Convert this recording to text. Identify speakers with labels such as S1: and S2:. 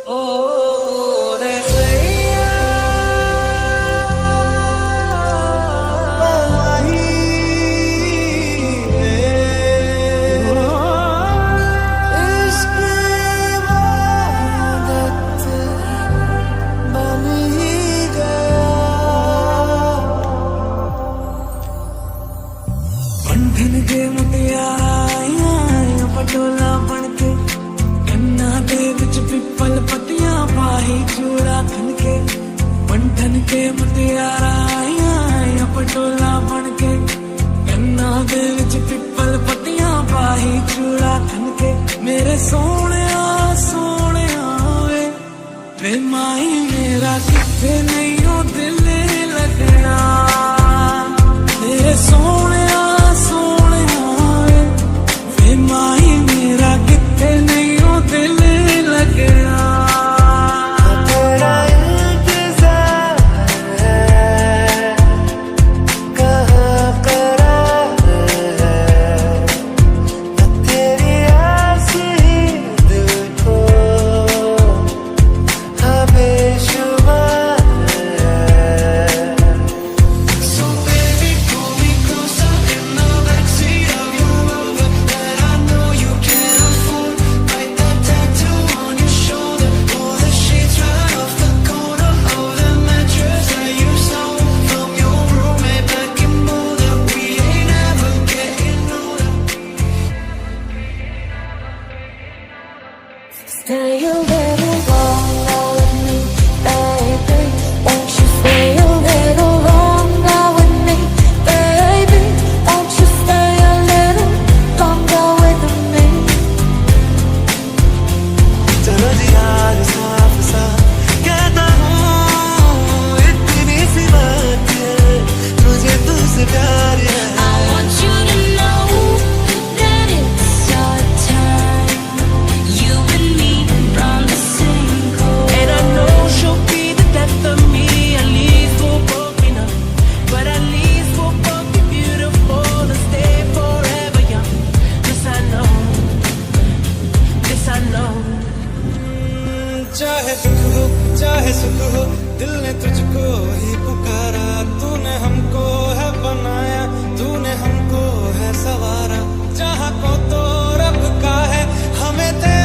S1: ओ रे सैया
S2: वही
S1: इश्क इबादत बन ही गया। बंधन के मुटियारा पटोला बनके कन्ना दे विच पिपल पतियां पाही चूड़ा खनके। बंधन के मुटियारा पटोला बनके कन्ना दे विच पिपल पतियां पाही चूड़ा खनके। मेरे सोने वे माही मेरा किथे नहीं हो दिल लगना। मेरे सोने वे माही मेरा किथे नहीं हो दिल लगना।
S2: तेरा इंतजार है, कहाँ करार है, तेरी आस ही दिल को बेशुमार है।
S1: So baby, pull me closer in the backseat of your Rover that I know you can't afford. Write that tattoo on your shoulder, pull the sheets right off the corner of the mattress that you stole from your roommate back in Boulder. We ain't ever getting older.
S3: Stay a little longer with me, baby. Won't you stay a little longer with me, baby? Won't you stay a little longer with me?
S2: चलो जी आज साफ सा कहता हूँ, इतनी सी बात है, तुझे तुझसे प्यार है।
S3: I want you to know that it's our time. You and me from the same coast.
S1: And I know she'll be the death of me. At least we'll both be numb, but at least we'll both be beautiful and stay forever young. This I know, this I know.
S2: चाहे दुख हो चाहे सुख हो, दिल ने तुझको ही पुकारा। तूने हमको है बनाया, तूने हमको है सवारा। जहाँ को तो रब का है, हमें तेरा